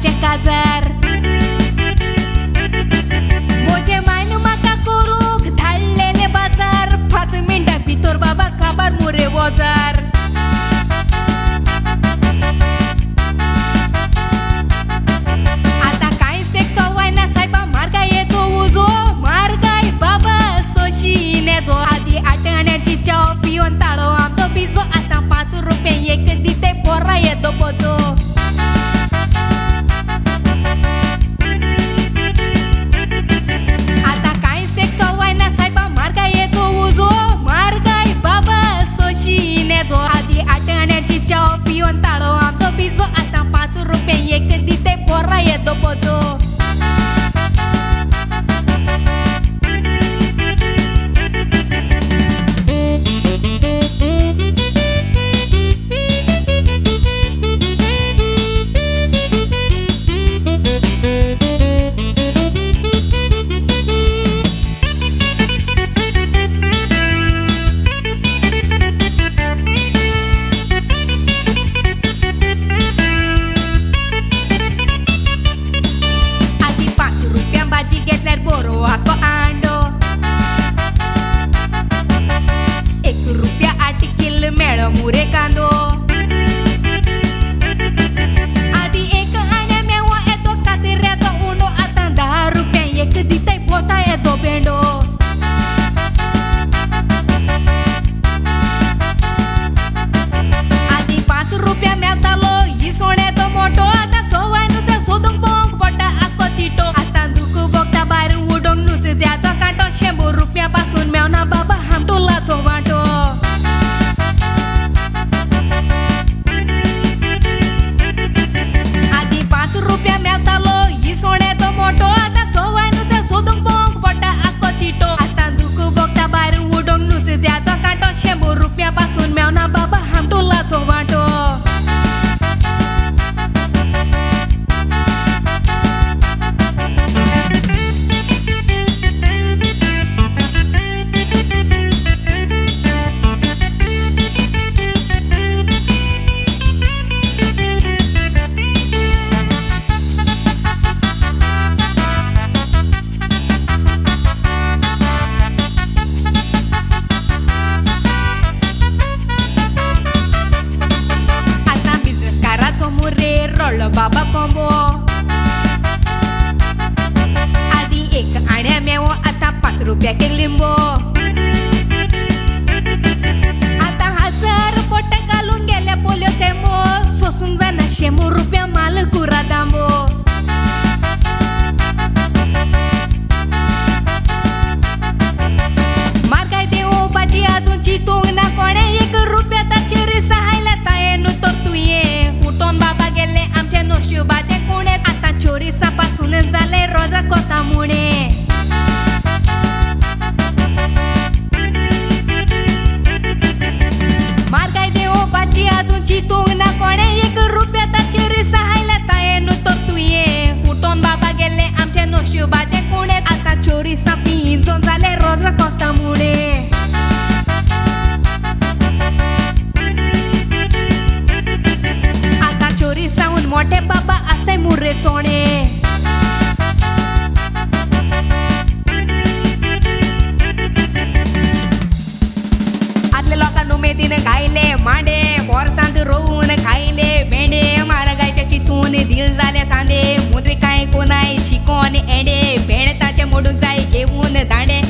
सोनाचे काजार मोजे मायन माका करूक धाडलेले बाजार 5 मिनिटां भितर बाबा काबार मोरे वजार आता कांयच एक सवाय ना सायबा मार्गायेचो उजो मार्गाय बाबा सोशिनेचो आदी 8 आण्याची चाव पिवन ताळो आमचो बिजो आता 5 रुपये एक दिते पोरा येतो पोचो आता कांयच एक सवाय ना सायबा मार्गायेचो उजो मार्गाय बाबा सोशिनेचो आदी 8 आण्याची चाव पिवन ताळो आमचो बिजो आता 5 रुपये एक दिते पोरा येतो पोचो मुरे कांदो आधी 1 आण्या मेवा येतो कातिऱ्याचो उंडो आता 10 रुपये एक दिताय पोटा येतो भेंडो आधी 5 रुपया मेवतालो ही सोन्याचो मोठो आता सवाय नुस्तें सोदूंक पोवंक पडटा आख्खो तिटो आता दुख बोगता भायर उडोंक नुस्त्याचो कांटो 100 रुपया पासून मेवना बाबा हामटुलाचो वांटो रुपया मेवतालो ही सोन्याचो मोठो आता सवाय नुस्तें सोदूंक पोवंक पडटा आख्खो तिटो आता दुख बोगता भायर उडोंक नुस्त्याचो कांटो 100 रुपया पासून मेवना बाबा हामटुलाचो वांटो बाबा कोंबो आधी 1 आण्या मेवो आता 5 रुपयाक एक लिंबो आता 1000 पोट घालून गेल्या पोल्यो थेंबो सोसूंक जाना 100 रुपया माल कुरा दांबो मार्गाय देवोवपाची आजून चिंतूंक ना कोणे 1 रुपया ताची रिसा हायल्या ताये न्हू तो तुये फुटोन बाबा गेले आमचे नशिबाचे कोणे आता 24 पासून जाले रोजा कोता मुणे मार्गाय देवोवपाची आजून चिंतूंक ना कोणे 1 रुपया ताची रिसा हायल्या ताये न्हू तो तुये फुटोन बाबा गेले आमचे नशिबाचे कोणे आता 24 पिंजोन जाले रोजा कोता मुणे चोरी सावन मोठे बाबा असे मुर्रे चोणे आदले लोकांनी उमेदीन खायले मांडे बोरसांत रोवून खायले भेंडे मार्गायच्या चितून दिल जाले सांदे मुद्री काय कोणाय शिकोन एंडे भेण ताचे मोडूंक जाय घेवून दांडे